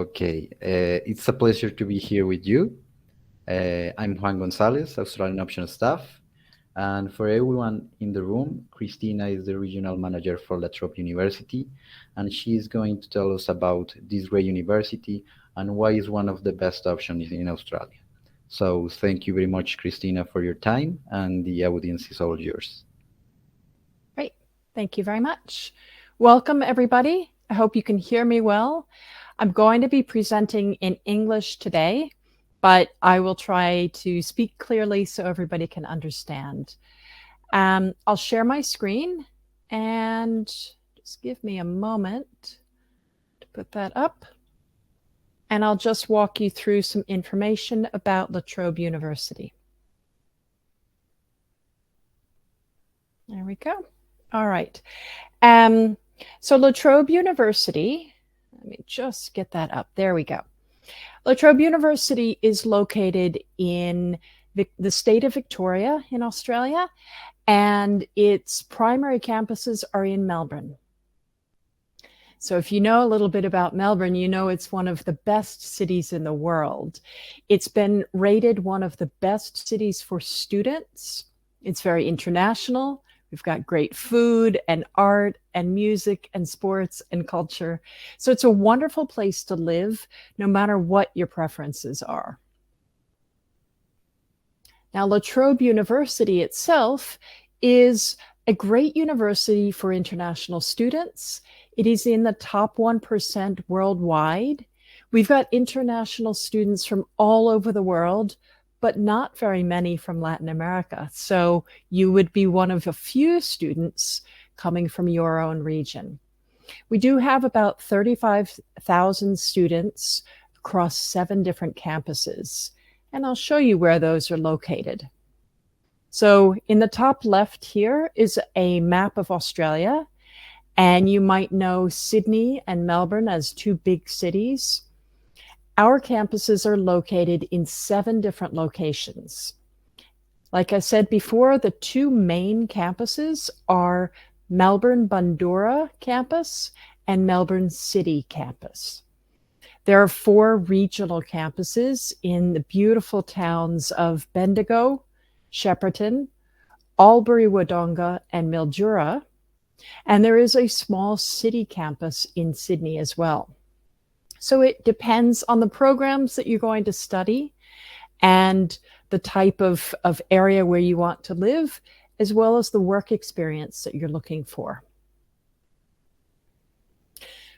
Okay, it's a pleasure to be here with you. I'm Juan Gonzalez, Australian Option Staff. And for everyone in the room, Christina is the regional manager for La Trobe University, and she is going to tell us about this great university and why it's one of the best options in Australia. So thank you very much, Christina, for your time, and the audience is all yours. Great. Thank you very much. Welcome, everybody. I hope you can hear me well. I'm going to be presenting in English today, but I will try to speak clearly so everybody can understand. I'll share my screen and just give me a moment to put that up. And I'll just walk you through some information about La Trobe University. There we go. All right. So La Trobe University, let me just get that up. There we go. La Trobe University is located in the state of Victoria in Australia, and its primary campuses are in Melbourne. So if you know a little bit about Melbourne, you know it's one of the best cities in the world. It's been rated one of the best cities for students. It's very international. We've got great food and art and music and sports and culture. So it's a wonderful place to live, no matter what your preferences are. Now, La Trobe University itself is a great university for international students. It is in the top 1% worldwide. We've got international students from all over the world, but not very many from Latin America. So you would be one of a few students coming from your own region. We do have about 35,000 students across 7 different campuses, and I'll show you where those are located. So in the top left here is a map of Australia, and you might know Sydney and Melbourne as 2 big cities. Our campuses are located in 7 different locations. Like I said before, the 2 main campuses are Melbourne Bundoora campus and Melbourne City campus. There are 4 regional campuses in the beautiful towns of Bendigo, Shepparton, Albury-Wodonga, and Mildura. And there is a small city campus in Sydney as well. So it depends on the programs that you're going to study and the type of area where you want to live, as well as the work experience that you're looking for.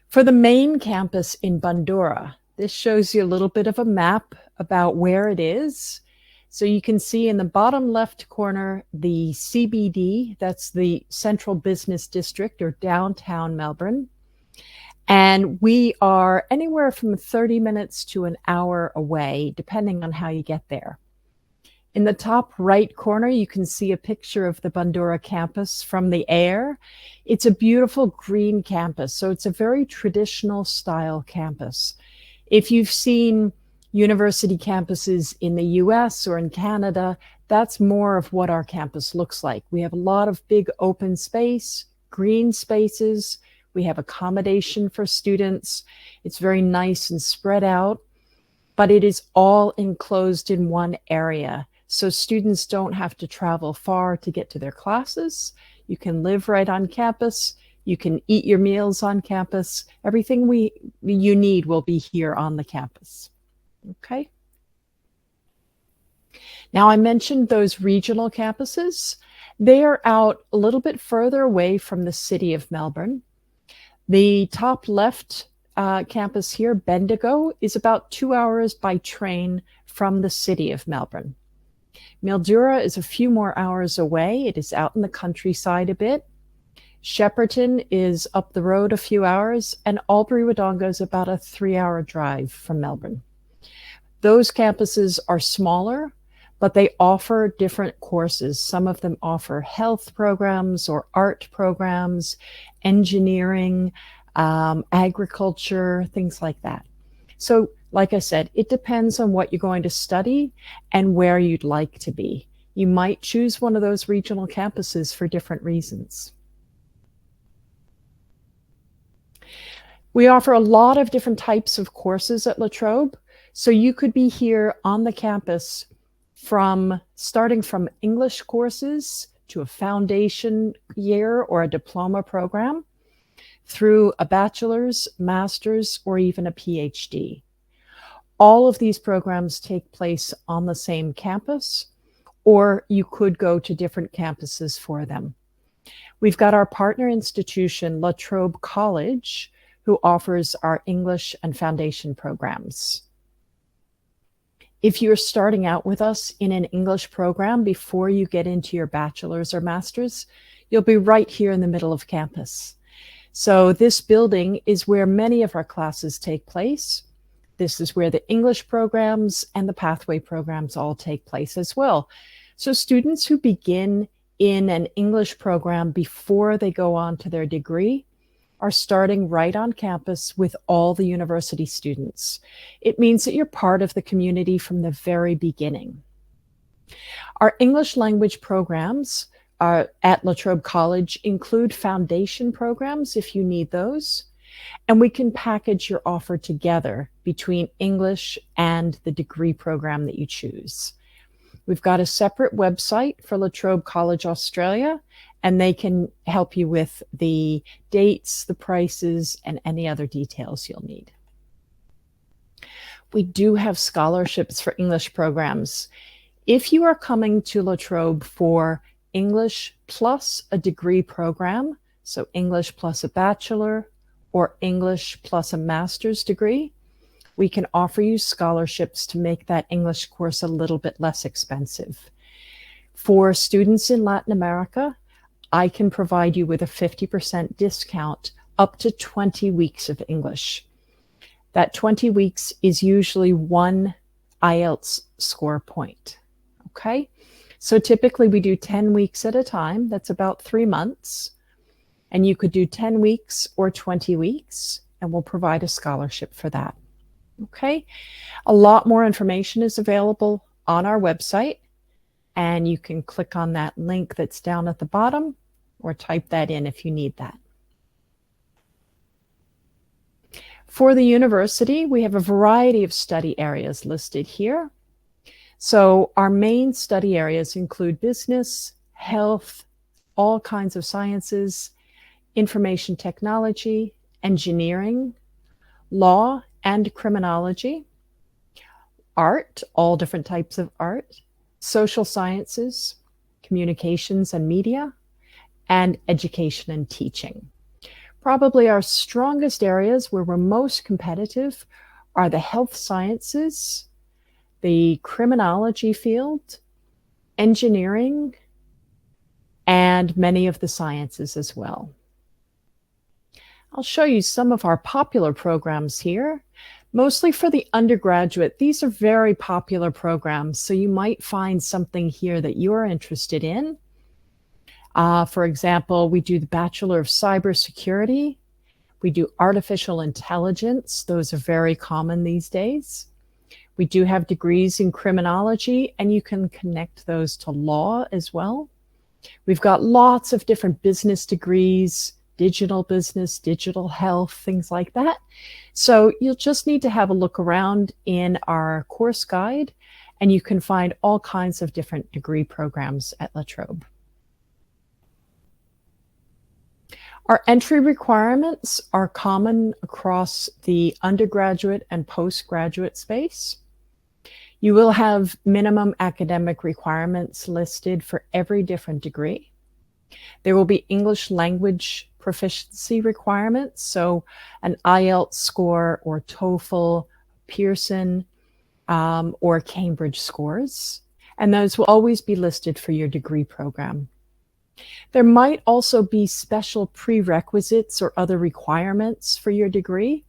For the main campus in Bundoora, this shows you a little bit of a map about where it is. So you can see in the bottom left corner, the CBD, that's the Central Business District or downtown Melbourne. And we are anywhere from 30 minutes to an hour away, depending on how you get there. In the top right corner, you can see a picture of the Bundoora campus from the air. It's a beautiful green campus, so it's a very traditional style campus. If you've seen university campuses in the US or in Canada, that's more of what our campus looks like. We have a lot of big open space, green spaces. We have accommodation for students. It's very nice and spread out, but it is all enclosed in one area. So students don't have to travel far to get to their classes. You can live right on campus. You can eat your meals on campus. Everything you need will be here on the campus. Okay. Now I mentioned those regional campuses. They are out a little bit further away from the city of Melbourne. The top left campus here, Bendigo, is about 2 hours by train from the city of Melbourne. Mildura is a few more hours away. It is out in the countryside a bit. Shepparton is up the road a few hours, and Albury-Wodonga is about a 3-hour drive from Melbourne. Those campuses are smaller, but they offer different courses. Some of them offer health programs or art programs, engineering, agriculture, things like that. So, like I said, it depends on what you're going to study and where you'd like to be. You might choose one of those regional campuses for different reasons. We offer a lot of different types of courses at La Trobe. So you could be here on the campus starting from English courses to a foundation year or a diploma program, through a bachelor's, master's, or even a PhD. All of these programs take place on the same campus, or you could go to different campuses for them. We've got our partner institution, La Trobe College, who offers our English and foundation programs. If you're starting out with us in an English program before you get into your bachelor's or master's, you'll be right here in the middle of campus. So this building is where many of our classes take place. This is where the English programs and the pathway programs all take place as well. So students who begin in an English program before they go on to their degree are starting right on campus with all the university students. It means that you're part of the community from the very beginning. Our English language programs at La Trobe College include foundation programs if you need those, and we can package your offer together between English and the degree program that you choose. We've got a separate website for La Trobe College Australia, and they can help you with the dates, the prices, and any other details you'll need. We do have scholarships for English programs. If you are coming to La Trobe for English plus a degree program, so English plus a bachelor or English plus a master's degree, we can offer you scholarships to make that English course a little bit less expensive. For students in Latin America, I can provide you with a 50% discount up to 20 weeks of English. That 20 weeks is usually one IELTS score point, okay? So typically we do 10 weeks at a time. That's about 3 months. And you could do 10 weeks or 20 weeks, and we'll provide a scholarship for that, okay? A lot more information is available on our website, and you can click on that link that's down at the bottom or type that in if you need that. For the university, we have a variety of study areas listed here. So our main study areas include business, health, all kinds of sciences, information technology, engineering, law and criminology, art, all different types of art, social sciences, communications and media, and education and teaching. Probably our strongest areas where we're most competitive are the health sciences, the criminology field, engineering, and many of the sciences as well. I'll show you some of our popular programs here, mostly for the undergraduate. These are very popular programs, so you might find something here that you're interested in. For example, we do the Bachelor of Cybersecurity. We do Artificial Intelligence. Those are very common these days. We do have degrees in criminology, and you can connect those to law as well. We've got lots of different business degrees, digital business, digital health, things like that. So you'll just need to have a look around in our course guide, and you can find all kinds of different degree programs at La Trobe. Our entry requirements are common across the undergraduate and postgraduate space. You will have minimum academic requirements listed for every different degree. There will be English language proficiency requirements, so an IELTS score or TOEFL, Pearson, or Cambridge scores, and those will always be listed for your degree program. There might also be special prerequisites or other requirements for your degree,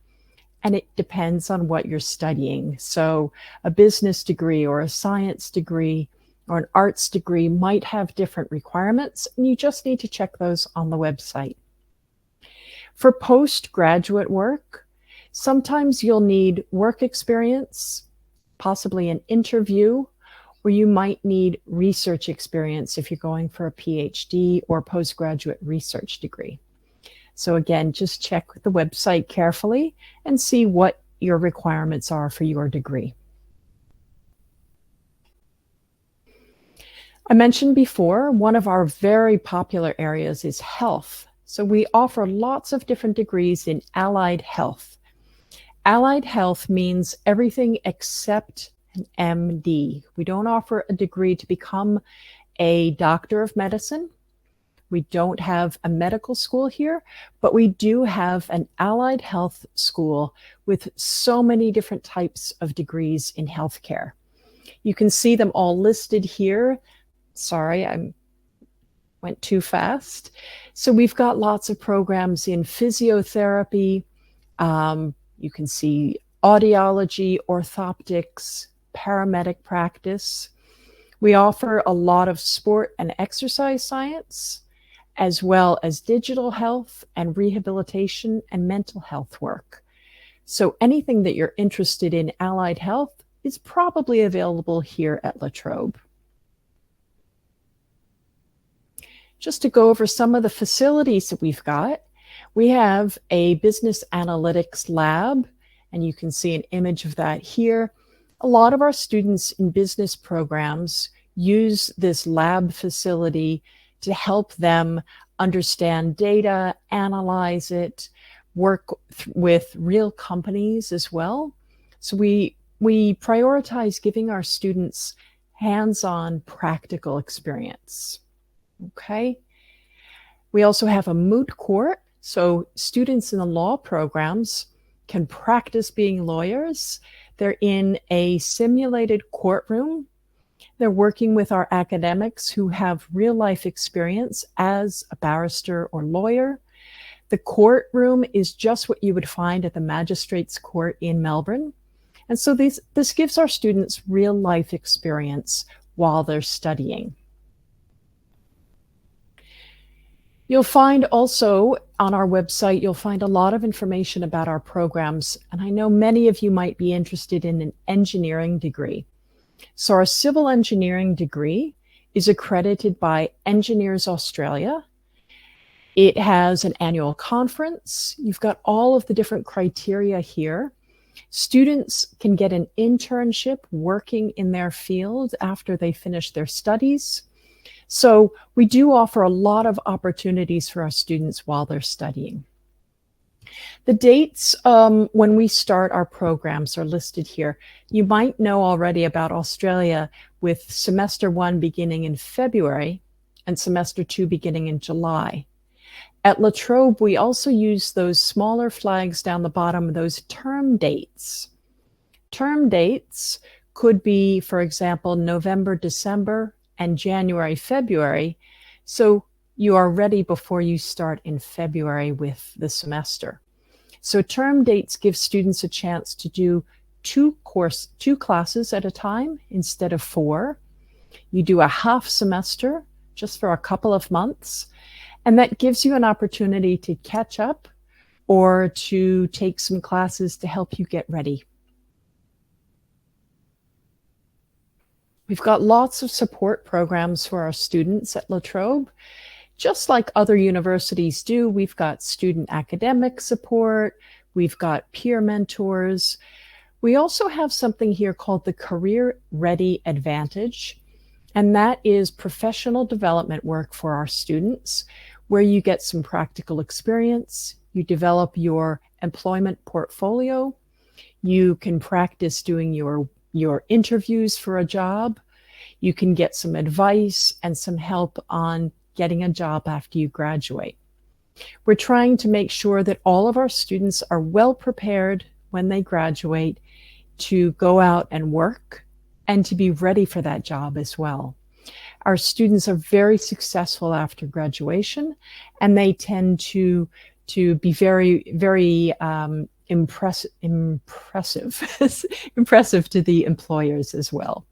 and it depends on what you're studying. So a business degree or a science degree or an arts degree might have different requirements, and you just need to check those on the website. For postgraduate work, sometimes you'll need work experience, possibly an interview, or you might need research experience if you're going for a PhD or postgraduate research degree. So again, just check the website carefully and see what your requirements are for your degree. I mentioned before, one of our very popular areas is health. So we offer lots of different degrees in allied health. Allied health means everything except an MD. We don't offer a degree to become a doctor of medicine. We don't have a medical school here, but we do have an allied health school with so many different types of degrees in healthcare. You can see them all listed here. Sorry, I went too fast. So we've got lots of programs in physiotherapy. You can see audiology, orthoptics, paramedic practice. We offer a lot of sport and exercise science, as well as digital health and rehabilitation and mental health work. So anything that you're interested in allied health is probably available here at La Trobe. Just to go over some of the facilities that we've got, we have a business analytics lab, and you can see an image of that here. A lot of our students in business programs use this lab facility to help them understand data, analyze it, work with real companies as well. So we prioritize giving our students hands-on practical experience. Okay. We also have a moot court. So students in the law programs can practice being lawyers. They're in a simulated courtroom. They're working with our academics who have real life experience as a barrister or lawyer. The courtroom is just what you would find at the magistrate's court in Melbourne. And so this gives our students real life experience while they're studying. You'll find also on our website, you'll find a lot of information about our programs. And I know many of you might be interested in an engineering degree. So our civil engineering degree is accredited by Engineers Australia. It has an annual conference. You've got all of the different criteria here. Students can get an internship working in their field after they finish their studies. So we do offer a lot of opportunities for our students while they're studying. The dates when we start our programs are listed here. You might know already about Australia with semester 1 beginning in February and semester 2 beginning in July. At La Trobe, we also use those smaller flags down the bottom, those term dates. Term dates could be, for example, November, December, and January, February. So you are ready before you start in February with the semester. So term dates give students a chance to do two classes at a time instead of 4. You do a half semester just for a couple of months, and that gives you an opportunity to catch up or to take some classes to help you get ready. We've got lots of support programs for our students at La Trobe. Just like other universities do, we've got student academic support, we've got peer mentors. We also have something here called the Career Ready Advantage, and that is professional development work for our students, where you get some practical experience, you develop your employment portfolio, you can practice doing your interviews for a job, you can get some advice and some help on getting a job after you graduate. We're trying to make sure that all of our students are well prepared when they graduate to go out and work and to be ready for that job as well. Our students are very successful after graduation, and they tend to be very, very impressive impressive to the employers as well.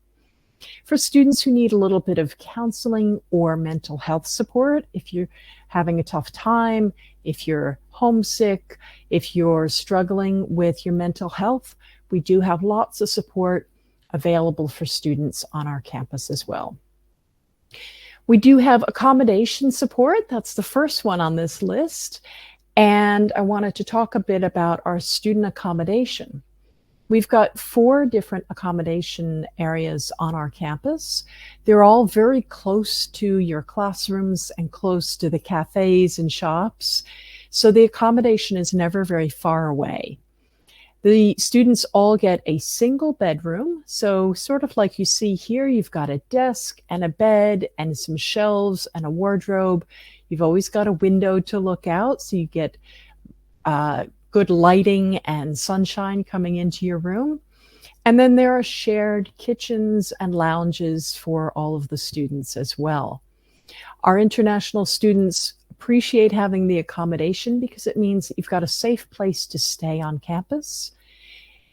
For students who need a little bit of counseling or mental health support, if you're having a tough time, if you're homesick, if you're struggling with your mental health, we do have lots of support available for students on our campus as well. We do have accommodation support. That's the first one on this list. And I wanted to talk a bit about our student accommodation. We've got 4 different accommodation areas on our campus. They're all very close to your classrooms and close to the cafes and shops. So the accommodation is never very far away. The students all get a single bedroom. So sort of like you see here, you've got a desk and a bed and some shelves and a wardrobe. You've always got a window to look out, so you get good lighting and sunshine coming into your room. And then there are shared kitchens and lounges for all of the students as well. Our international students appreciate having the accommodation because it means that you've got a safe place to stay on campus.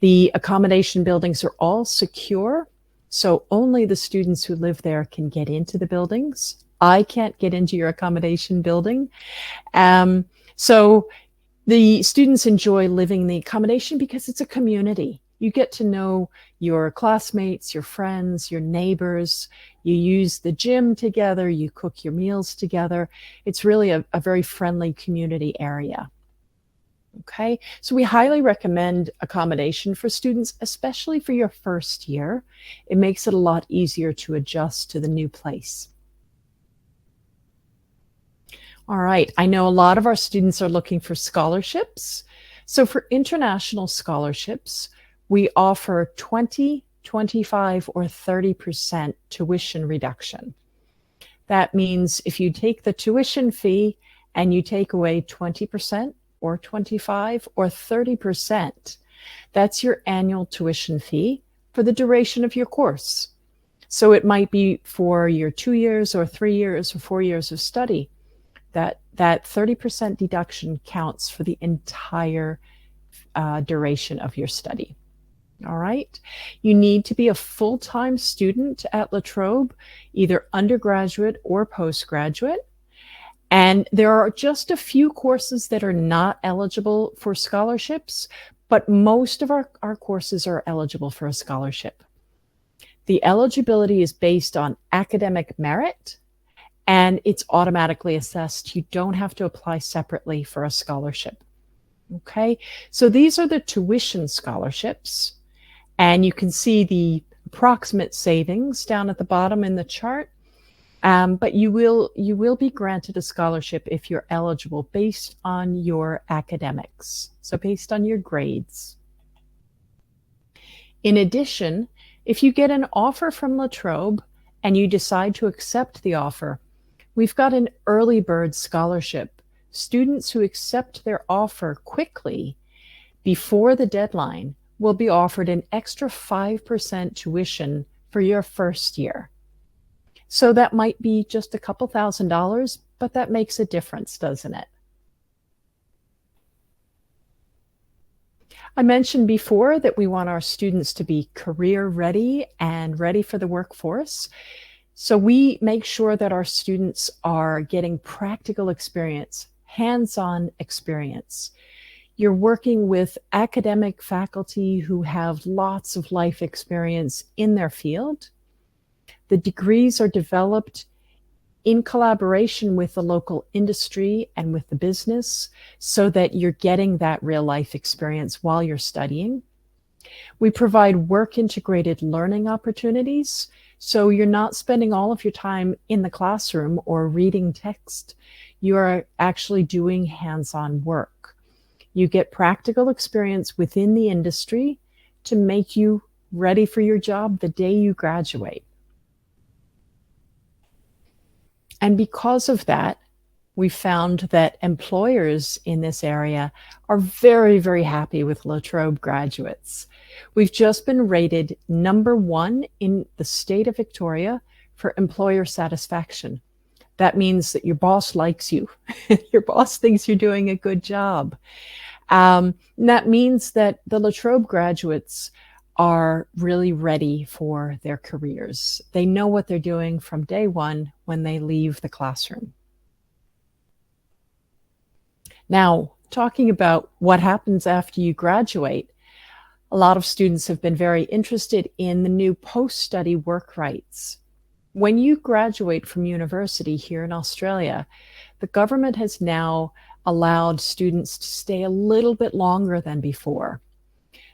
The accommodation buildings are all secure, so only the students who live there can get into the buildings. I can't get into your accommodation building. So the students enjoy living in the accommodation because it's a community. You get to know your classmates, your friends, your neighbors. You use the gym together. You cook your meals together. It's really a very friendly community area. Okay, so we highly recommend accommodation for students, especially for your first year. It makes it a lot easier to adjust to the new place. All right, I know a lot of our students are looking for scholarships. So for international scholarships, we offer 20, 25, or 30% tuition reduction. That means if you take the tuition fee and you take away 20%, or 25 or 30%. That's your annual tuition fee for the duration of your course. So it might be for your 2 years or 3 years or 4 years of study. That 30% deduction counts for the entire duration of your study. All right. You need to be a full-time student at La Trobe, either undergraduate or postgraduate. And there are just a few courses that are not eligible for scholarships, but most of our courses are eligible for a scholarship. The eligibility is based on academic merit, and it's automatically assessed. You don't have to apply separately for a scholarship. Okay, so these are the tuition scholarships, and you can see the approximate savings down at the bottom in the chart. But you will be granted a scholarship if you're eligible based on your academics, so based on your grades. In addition, if you get an offer from La Trobe and you decide to accept the offer, we've got an early bird scholarship. Students who accept their offer quickly before the deadline will be offered an extra 5% tuition for your first year. So that might be just a couple $1,000s, but that makes a difference, doesn't it? I mentioned before that we want our students to be career ready and ready for the workforce. So we make sure that our students are getting practical experience, hands-on experience. You're working with academic faculty who have lots of life experience in their field. The degrees are developed in collaboration with the local industry and with the business so that you're getting that real life experience while you're studying. We provide work integrated learning opportunities, so you're not spending all of your time in the classroom or reading text. You are actually doing hands-on work. You get practical experience within the industry to make you ready for your job the day you graduate. And because of that, we found that employers in this area are very, very happy with La Trobe graduates. We've just been rated #1 in the state of Victoria for employer satisfaction. That means that your boss likes you. Your boss thinks you're doing a good job. And that means that the La Trobe graduates are really ready for their careers. They know what they're doing from day one when they leave the classroom. Now, talking about what happens after you graduate, a lot of students have been very interested in the new post-study work rights. When you graduate from university here in Australia, the government has now allowed students to stay a little bit longer than before.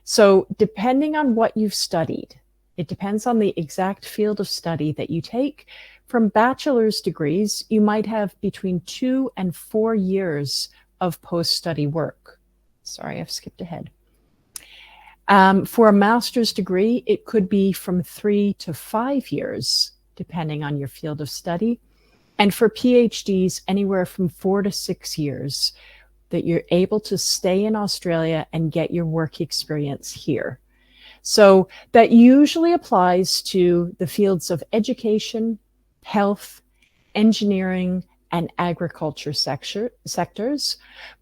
So, depending on what you've studied, it depends on the exact field of study that you take. From bachelor's degrees, you might have between 2 and 4 years of post-study work. Sorry, I've skipped ahead. For a master's degree, it could be from 3 to 5 years, depending on your field of study. And for PhDs, anywhere from 4 to 6 years that you're able to stay in Australia and get your work experience here. So that usually applies to the fields of education, health, engineering, and agriculture sectors,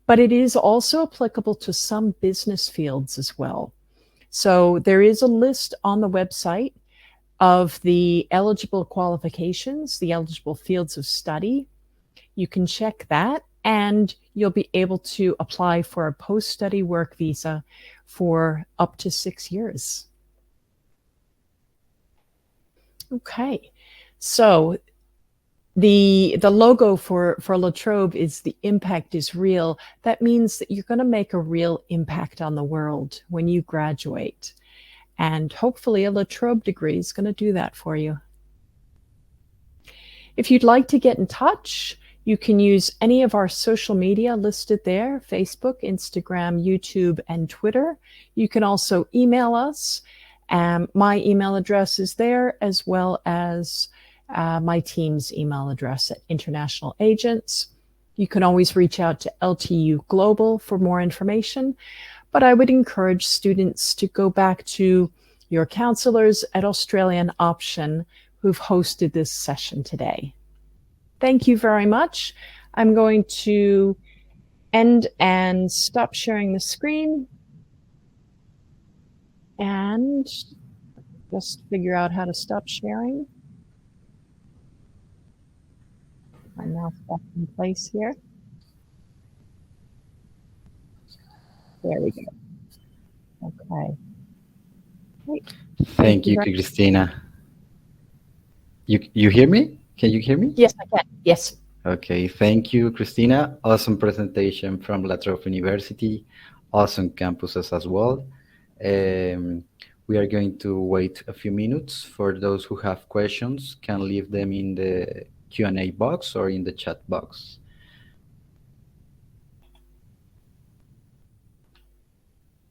but it is also applicable to some business fields as well. So there is a list on the website of the eligible qualifications, the eligible fields of study. You can check that, and you'll be able to apply for a post-study work visa for up to 6 years. Okay, so the logo for La Trobe is "the impact is real." That means that you're going to make a real impact on the world when you graduate. And hopefully a La Trobe degree is going to do that for you. If you'd like to get in touch, you can use any of our social media listed there: Facebook, Instagram, YouTube, and Twitter. You can also email us. My email address is there, as well as my team's email address at International Agents. You can always reach out to LTU Global for more information, but I would encourage students to go back to your counselors at Australian Option who've hosted this session today. Thank you very much. I'm going to end and stop sharing the screen and just figure out how to stop sharing. My mouse back in place here. There we go. Okay. Great. Thank you, Christina. You hear me? Can you hear me? Yes, I can. Yes. Okay, thank you, Christina. Awesome presentation from La Trobe University. Awesome campuses as well. We are going to wait a few minutes. For those who have questions, can leave them in the Q&A box or in the chat box.